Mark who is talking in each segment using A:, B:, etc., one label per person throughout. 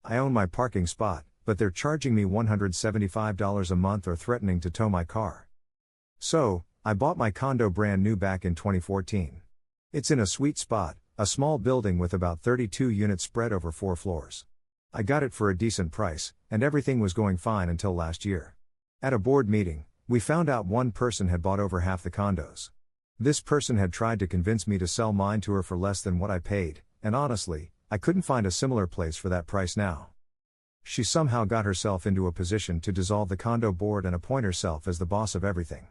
A: I own my parking spot, but they're charging me $175 a month or threatening to tow my car. So, I bought my condo brand new back in 2014. It's in a sweet spot, a small building with about 32 units spread over 4 floors. I got it for a decent price, and everything was going fine until last year. At a board meeting, we found out one person had bought over half the condos. This person had tried to convince me to sell mine to her for less than what I paid, and honestly, I couldn't find a similar place for that price now. She somehow got herself into a position to dissolve the condo board and appoint herself as the boss of everything.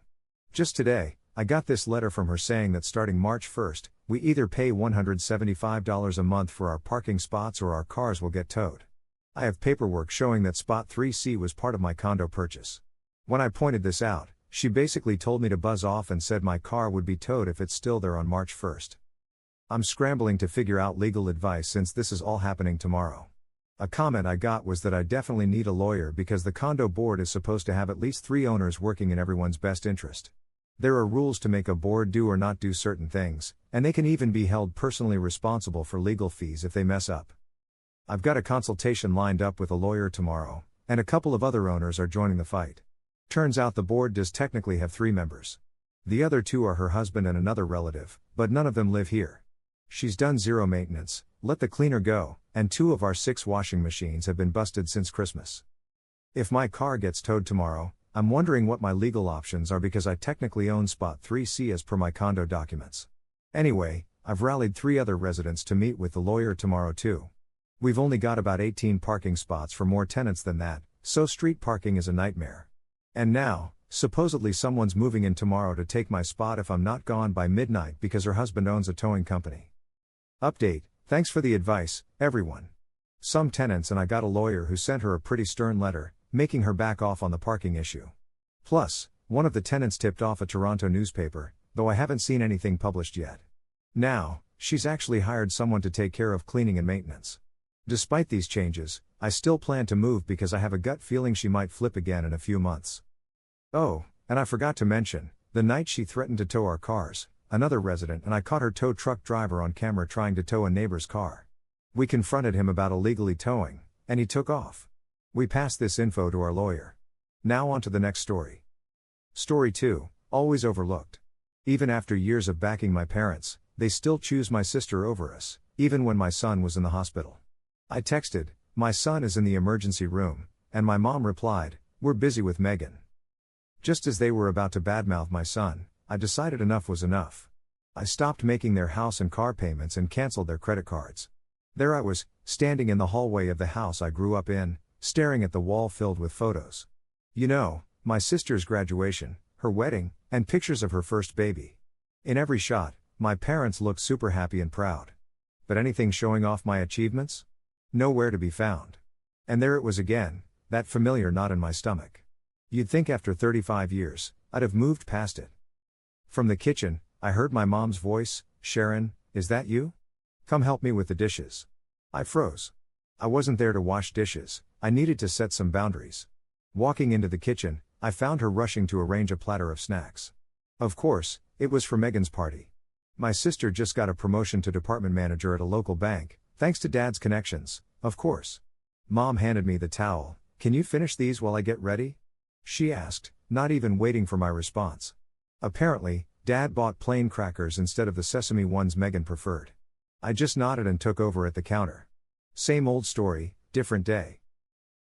A: Just today, I got this letter from her saying that starting March 1st, we either pay $175 a month for our parking spots or our cars will get towed. I have paperwork showing that Spot 3C was part of my condo purchase. When I pointed this out, she basically told me to buzz off and said my car would be towed if it's still there on March 1st. I'm scrambling to figure out legal advice since this is all happening tomorrow. A comment I got was that I definitely need a lawyer because the condo board is supposed to have at least 3 owners working in everyone's best interest. There are rules to make a board do or not do certain things, and they can even be held personally responsible for legal fees if they mess up. I've got a consultation lined up with a lawyer tomorrow, and a couple of other owners are joining the fight. Turns out the board does technically have 3 members. The other 2 are her husband and another relative, but none of them live here. She's done 0 maintenance, let the cleaner go, and 2 of our 6 washing machines have been busted since Christmas. If my car gets towed tomorrow, I'm wondering what my legal options are because I technically own Spot 3C as per my condo documents. Anyway, I've rallied 3 other residents to meet with the lawyer tomorrow too. We've only got about 18 parking spots for more tenants than that, so street parking is a nightmare. And now, supposedly someone's moving in tomorrow to take my spot if I'm not gone by midnight because her husband owns a towing company. Update, thanks for the advice, everyone. Some tenants and I got a lawyer who sent her a pretty stern letter, making her back off on the parking issue. Plus, one of the tenants tipped off a Toronto newspaper, though I haven't seen anything published yet. Now, she's actually hired someone to take care of cleaning and maintenance. Despite these changes, I still plan to move because I have a gut feeling she might flip again in a few months. Oh, and I forgot to mention, the night she threatened to tow our cars, another resident and I caught her tow truck driver on camera trying to tow a neighbor's car. We confronted him about illegally towing, and he took off. We passed this info to our lawyer. Now on to the next story. Story 2, always overlooked. Even after years of backing my parents, they still choose my sister over us, even when my son was in the hospital. I texted, "My son is in the emergency room," and my mom replied, "We're busy with Megan." Just as they were about to badmouth my son, I decided enough was enough. I stopped making their house and car payments and canceled their credit cards. There I was, standing in the hallway of the house I grew up in, staring at the wall filled with photos. You know, my sister's graduation, her wedding, and pictures of her first baby. In every shot, my parents looked super happy and proud. But anything showing off my achievements? Nowhere to be found. And there it was again, that familiar knot in my stomach. You'd think after 35 years, I'd have moved past it. From the kitchen, I heard my mom's voice, "Sharon, is that you? Come help me with the dishes." I froze. I wasn't there to wash dishes, I needed to set some boundaries. Walking into the kitchen, I found her rushing to arrange a platter of snacks. Of course, it was for Megan's party. My sister just got a promotion to department manager at a local bank, thanks to Dad's connections, of course. Mom handed me the towel. "Can you finish these while I get ready?" she asked, not even waiting for my response. Apparently, Dad bought plain crackers instead of the sesame ones Megan preferred. I just nodded and took over at the counter. Same old story, different day.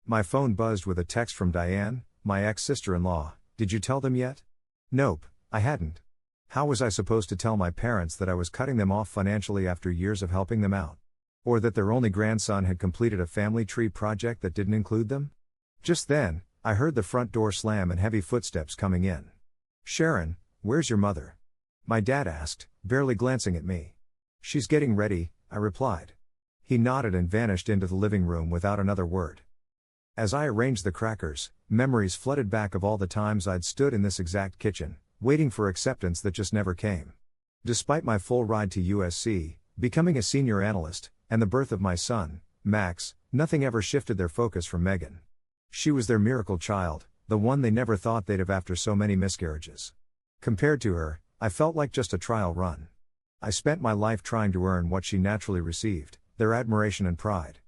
A: My phone buzzed with a text from Diane, my ex-sister-in-law. "Did you tell them yet?" Nope, I hadn't. How was I supposed to tell my parents that I was cutting them off financially after years of helping them out? Or that their only grandson had completed a family tree project that didn't include them? Just then, I heard the front door slam and heavy footsteps coming in. "Sharon, where's your mother?" my dad asked, barely glancing at me. "She's getting ready," I replied. He nodded and vanished into the living room without another word. As I arranged the crackers, memories flooded back of all the times I'd stood in this exact kitchen, waiting for acceptance that just never came. Despite my full ride to USC, becoming a senior analyst, and the birth of my son, Max, nothing ever shifted their focus from Megan. She was their miracle child, the one they never thought they'd have after so many miscarriages. Compared to her, I felt like just a trial run. I spent my life trying to earn what she naturally received, their admiration and pride.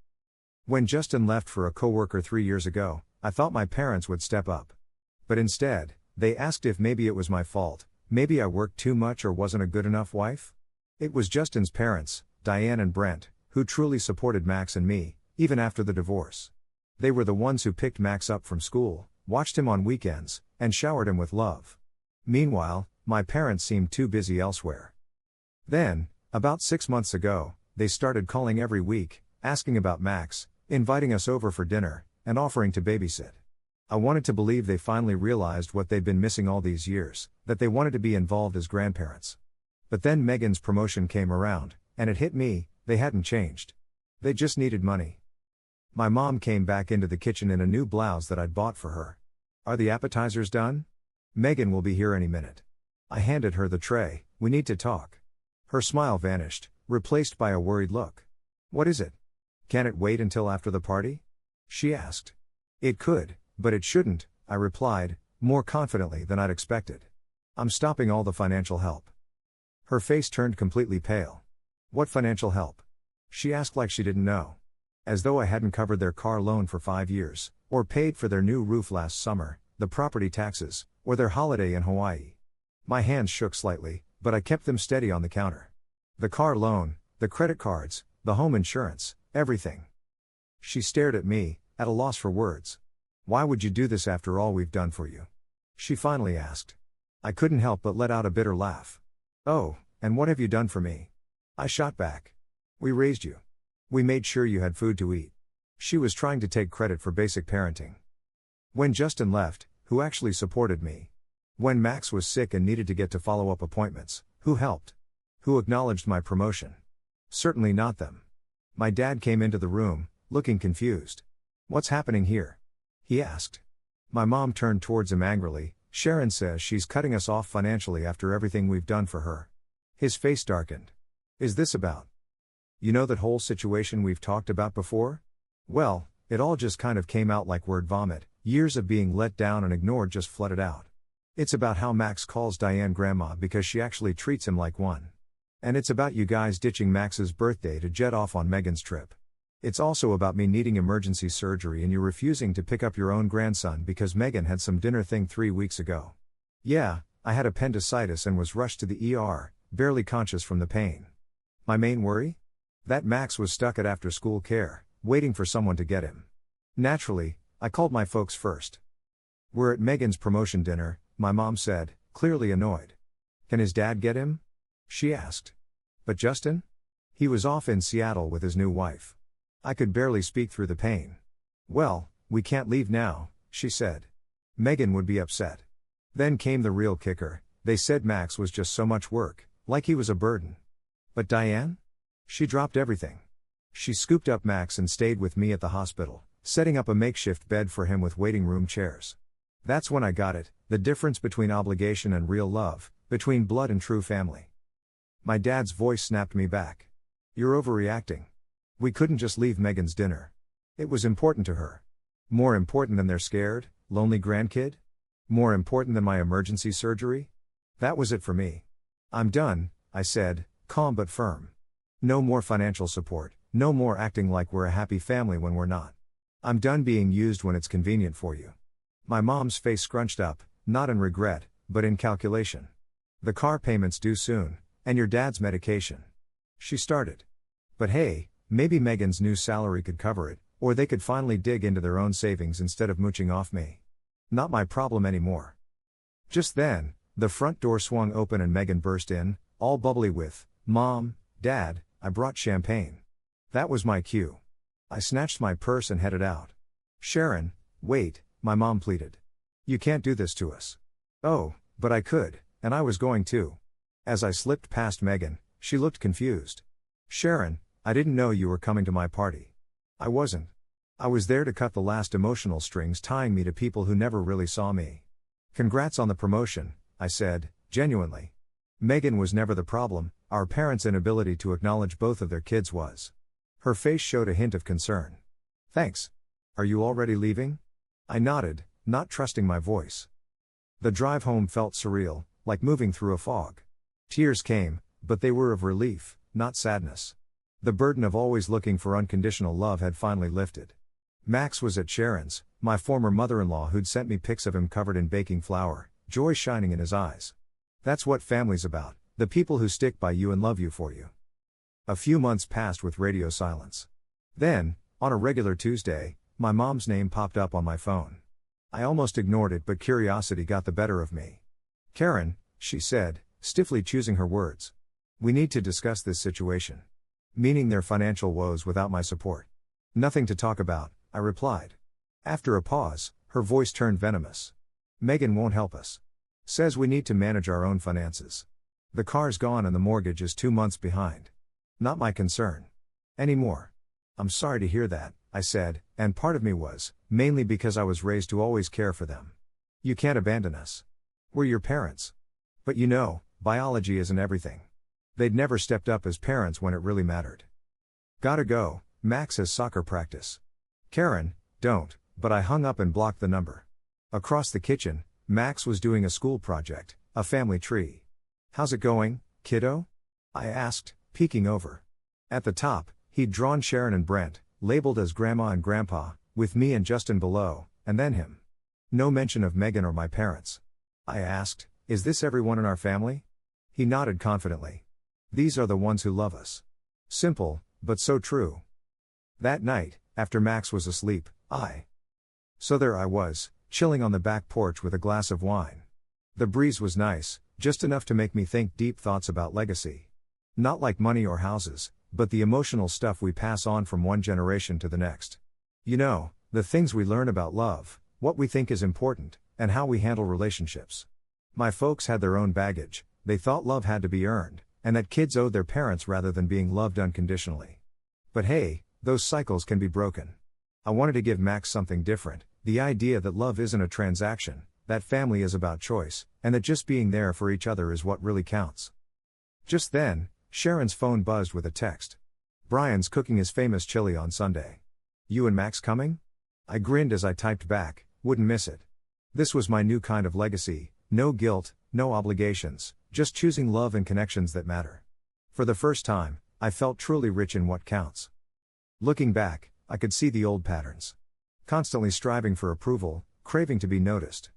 A: When Justin left for a coworker 3 years ago, I thought my parents would step up. But instead, they asked if maybe it was my fault, maybe I worked too much or wasn't a good enough wife. It was Justin's parents, Diane and Brent, who truly supported Max and me, even after the divorce. They were the ones who picked Max up from school, watched him on weekends, and showered him with love. Meanwhile, my parents seemed too busy elsewhere. Then, about 6 months ago, they started calling every week, asking about Max, inviting us over for dinner, and offering to babysit. I wanted to believe they finally realized what they'd been missing all these years, that they wanted to be involved as grandparents. But then Megan's promotion came around, and it hit me, they hadn't changed. They just needed money. My mom came back into the kitchen in a new blouse that I'd bought for her. "Are the appetizers done? Megan will be here any minute." I handed her the tray. "We need to talk." Her smile vanished, replaced by a worried look. "What is it? Can it wait until after the party?" she asked. "It could, but it shouldn't," I replied, more confidently than I'd expected. "I'm stopping all the financial help." Her face turned completely pale. "What financial help?" she asked like she didn't know. As though I hadn't covered their car loan for 5 years, or paid for their new roof last summer, the property taxes, or their holiday in Hawaii. My hands shook slightly, but I kept them steady on the counter. "The car loan, the credit cards, the home insurance, everything." She stared at me, at a loss for words. "Why would you do this after all we've done for you?" she finally asked. I couldn't help but let out a bitter laugh. "Oh, and what have you done for me?" I shot back. "We raised you. We made sure you had food to eat." She was trying to take credit for basic parenting. When Justin left, who actually supported me? When Max was sick and needed to get to follow-up appointments, who helped? Who acknowledged my promotion? Certainly not them. My dad came into the room, looking confused. "What's happening here?" he asked. My mom turned towards him angrily. "Sharon says she's cutting us off financially after everything we've done for her." His face darkened. "Is this about? You know that whole situation we've talked about before?" Well, it all just kind of came out like word vomit. Years of being let down and ignored just flooded out. "It's about how Max calls Diane grandma because she actually treats him like one. And it's about you guys ditching Max's birthday to jet off on Megan's trip. It's also about me needing emergency surgery and you refusing to pick up your own grandson because Megan had some dinner thing 3 weeks ago. Yeah, I had appendicitis and was rushed to the ER, barely conscious from the pain. My main worry? That Max was stuck at after-school care, waiting for someone to get him. Naturally, I called my folks first. We're at Megan's promotion dinner," my mom said, clearly annoyed. "Can his dad get him?" she asked. "But Justin? He was off in Seattle with his new wife." I could barely speak through the pain. "Well, we can't leave now," she said. "Megan would be upset." Then came the real kicker. They said Max was just so much work, like he was a burden. But Diane? She dropped everything. She scooped up Max and stayed with me at the hospital, setting up a makeshift bed for him with waiting room chairs. That's when I got it, the difference between obligation and real love, between blood and true family. My dad's voice snapped me back. "You're overreacting. We couldn't just leave Megan's dinner. It was important to her. More important than their scared, lonely grandkid? More important than my emergency surgery?" That was it for me. "I'm done," I said, calm but firm. "No more financial support, no more acting like we're a happy family when we're not. I'm done being used when it's convenient for you." My mom's face scrunched up, not in regret, but in calculation. "The car payment's due soon, and your dad's medication." She started. "But hey, maybe Megan's new salary could cover it, or they could finally dig into their own savings instead of mooching off me. Not my problem anymore." Just then, the front door swung open and Megan burst in, all bubbly with, "Mom, Dad, I brought champagne." That was my cue. I snatched my purse and headed out. "Sharon, wait," my mom pleaded. "You can't do this to us." "Oh, but I could, and I was going to." As I slipped past Megan, she looked confused. "Sharon, I didn't know you were coming to my party." I wasn't. I was there to cut the last emotional strings tying me to people who never really saw me. "Congrats on the promotion," I said, genuinely. Megan was never the problem, our parents' inability to acknowledge both of their kids was. Her face showed a hint of concern. "Thanks. Are you already leaving?" I nodded, not trusting my voice. The drive home felt surreal, like moving through a fog. Tears came, but they were of relief, not sadness. The burden of always looking for unconditional love had finally lifted. Max was at Sharon's, my former mother-in-law, who'd sent me pics of him covered in baking flour, joy shining in his eyes. That's what family's about, the people who stick by you and love you for you. A few months passed with radio silence. Then, on a regular Tuesday, my mom's name popped up on my phone. I almost ignored it, but curiosity got the better of me. "Karen," she said, stiffly choosing her words. "We need to discuss this situation." Meaning their financial woes without my support. "Nothing to talk about," I replied. After a pause, her voice turned venomous. "Megan won't help us. Says we need to manage our own finances. The car's gone and the mortgage is 2 months behind. Not my concern. Anymore." "I'm sorry to hear that," I said, and part of me was, mainly because I was raised to always care for them. "You can't abandon us. We're your parents. But you know, biology isn't everything. They'd never stepped up as parents when it really mattered." "Gotta go, Max has soccer practice." "Karen, don't," but I hung up and blocked the number. Across the kitchen, Max was doing a school project, a family tree. "How's it going, kiddo?" I asked, peeking over. At the top, he'd drawn Sharon and Brent, labeled as Grandma and Grandpa, with me and Justin below, and then him. No mention of Megan or my parents. I asked, "Is this everyone in our family?" He nodded confidently. "These are the ones who love us." Simple, but so true. That night, after Max was asleep, So there I was, chilling on the back porch with a glass of wine. The breeze was nice, just enough to make me think deep thoughts about legacy. Not like money or houses, but the emotional stuff we pass on from one generation to the next. You know, the things we learn about love, what we think is important, and how we handle relationships. My folks had their own baggage. They thought love had to be earned, and that kids owed their parents rather than being loved unconditionally. But hey, those cycles can be broken. I wanted to give Max something different, the idea that love isn't a transaction, that family is about choice, and that just being there for each other is what really counts. Just then, Sharon's phone buzzed with a text. "Brian's cooking his famous chili on Sunday. You and Max coming?" I grinned as I typed back, "Wouldn't miss it." This was my new kind of legacy, no guilt, no obligations, just choosing love and connections that matter. For the first time, I felt truly rich in what counts. Looking back, I could see the old patterns. Constantly striving for approval, craving to be noticed.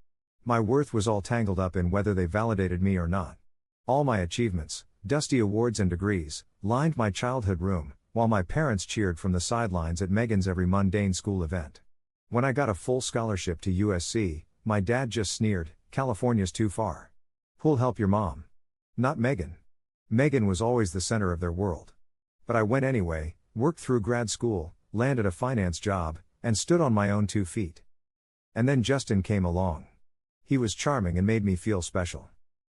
A: My worth was all tangled up in whether they validated me or not. All my achievements, dusty awards and degrees, lined my childhood room, while my parents cheered from the sidelines at Megan's every mundane school event. When I got a full scholarship to USC, my dad just sneered, "California's too far. Who'll help your mom?" Not Megan. Megan was always the center of their world. But I went anyway, worked through grad school, landed a finance job, and stood on my own 2 feet. And then Justin came along. He was charming and made me feel special.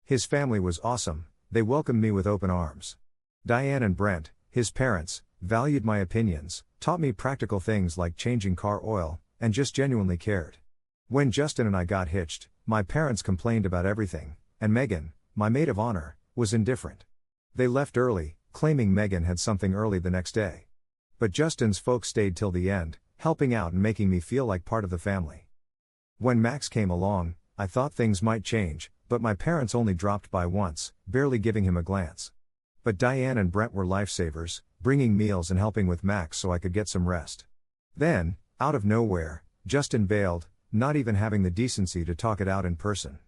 A: His family was awesome, they welcomed me with open arms. Diane and Brent, his parents, valued my opinions, taught me practical things like changing car oil, and just genuinely cared. When Justin and I got hitched, my parents complained about everything, and Megan, my maid of honor, was indifferent. They left early, claiming Megan had something early the next day. But Justin's folks stayed till the end, helping out and making me feel like part of the family. When Max came along, I thought things might change, but my parents only dropped by once, barely giving him a glance. But Diane and Brent were lifesavers, bringing meals and helping with Max so I could get some rest. Then, out of nowhere, Justin bailed, not even having the decency to talk it out in person.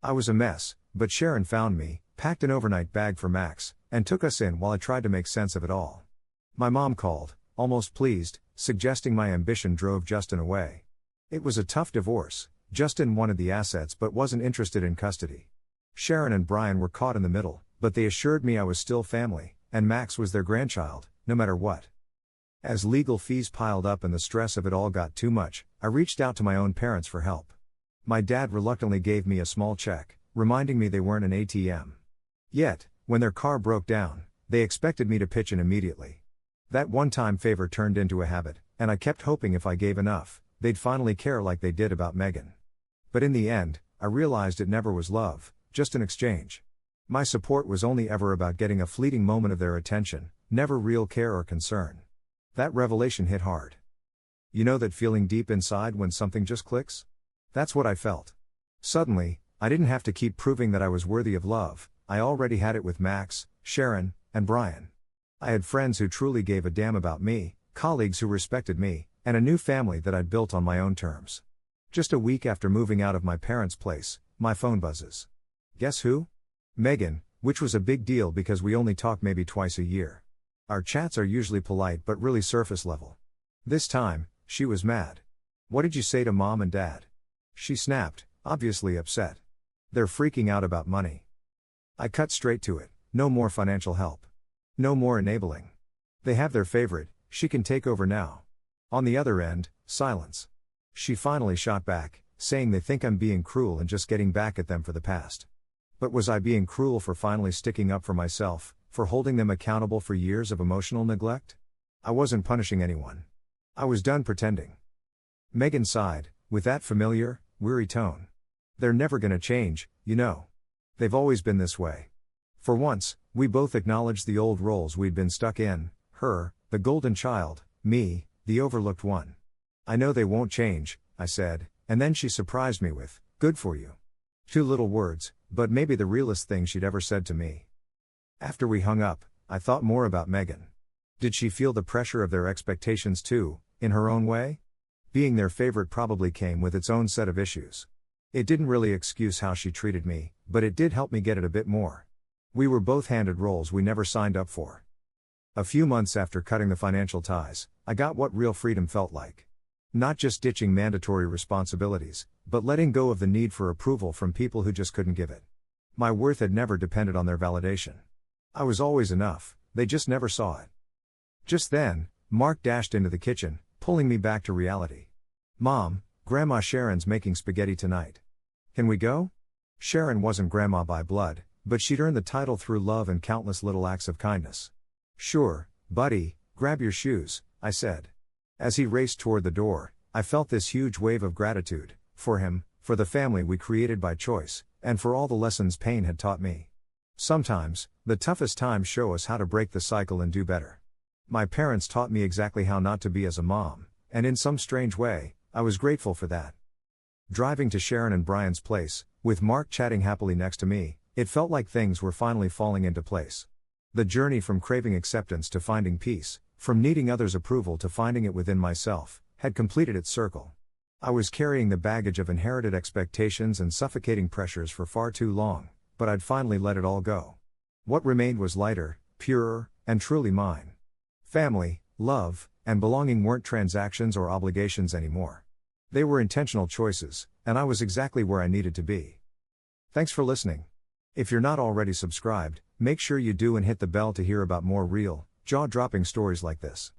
A: I was a mess, but Sharon found me, packed an overnight bag for Max, and took us in while I tried to make sense of it all. My mom called, almost pleased, suggesting my ambition drove Justin away. It was a tough divorce. Justin wanted the assets but wasn't interested in custody. Sharon and Brian were caught in the middle, but they assured me I was still family, and Max was their grandchild, no matter what. As legal fees piled up and the stress of it all got too much, I reached out to my own parents for help. My dad reluctantly gave me a small check, reminding me they weren't an ATM. Yet, when their car broke down, they expected me to pitch in immediately. That one-time favor turned into a habit, and I kept hoping if I gave enough, they'd finally care like they did about Megan. But in the end, I realized it never was love, just an exchange. My support was only ever about getting a fleeting moment of their attention, never real care or concern. That revelation hit hard. You know that feeling deep inside when something just clicks? That's what I felt. Suddenly, I didn't have to keep proving that I was worthy of love, I already had it with Max, Sharon, and Brian. I had friends who truly gave a damn about me, colleagues who respected me, and a new family that I'd built on my own terms. Just a week after moving out of my parents' place, my phone buzzes. Guess who? Megan, which was a big deal because we only talk maybe twice a year. Our chats are usually polite but really surface level. This time, she was mad. "What did you say to mom and dad?" She snapped, obviously upset. "They're freaking out about money." I cut straight to it. No more financial help. No more enabling. They have their favorite, she can take over now. On the other end, silence. She finally shot back, saying they think I'm being cruel and just getting back at them for the past. But was I being cruel for finally sticking up for myself, for holding them accountable for years of emotional neglect? I wasn't punishing anyone. I was done pretending. Megan sighed, with that familiar, weary tone. "They're never gonna change, you know. They've always been this way." For once, we both acknowledged the old roles we'd been stuck in, her, the golden child, me, the overlooked one. "I know they won't change," I said, and then she surprised me with, "Good for you." 2 little words, but maybe the realest thing she'd ever said to me. After we hung up, I thought more about Megan. Did she feel the pressure of their expectations too, in her own way? Being their favorite probably came with its own set of issues. It didn't really excuse how she treated me, but it did help me get it a bit more. We were both handed roles we never signed up for. A few months after cutting the financial ties, I got what real freedom felt like. Not just ditching mandatory responsibilities, but letting go of the need for approval from people who just couldn't give it. My worth had never depended on their validation. I was always enough, they just never saw it. Just then, Mark dashed into the kitchen, pulling me back to reality. "Mom, Grandma Sharon's making spaghetti tonight. Can we go?" Sharon wasn't grandma by blood, but she'd earned the title through love and countless little acts of kindness. "Sure, buddy, grab your shoes," I said. As he raced toward the door, I felt this huge wave of gratitude, for him, for the family we created by choice, and for all the lessons pain had taught me. Sometimes, the toughest times show us how to break the cycle and do better. My parents taught me exactly how not to be as a mom, and in some strange way, I was grateful for that. Driving to Sharon and Brian's place, with Mark chatting happily next to me, it felt like things were finally falling into place. The journey from craving acceptance to finding peace, from needing others' approval to finding it within myself, had completed its circle. I was carrying the baggage of inherited expectations and suffocating pressures for far too long, but I'd finally let it all go. What remained was lighter, purer, and truly mine. Family, love, and belonging weren't transactions or obligations anymore. They were intentional choices, and I was exactly where I needed to be. Thanks for listening. If you're not already subscribed, make sure you do and hit the bell to hear about more real, jaw-dropping stories like this.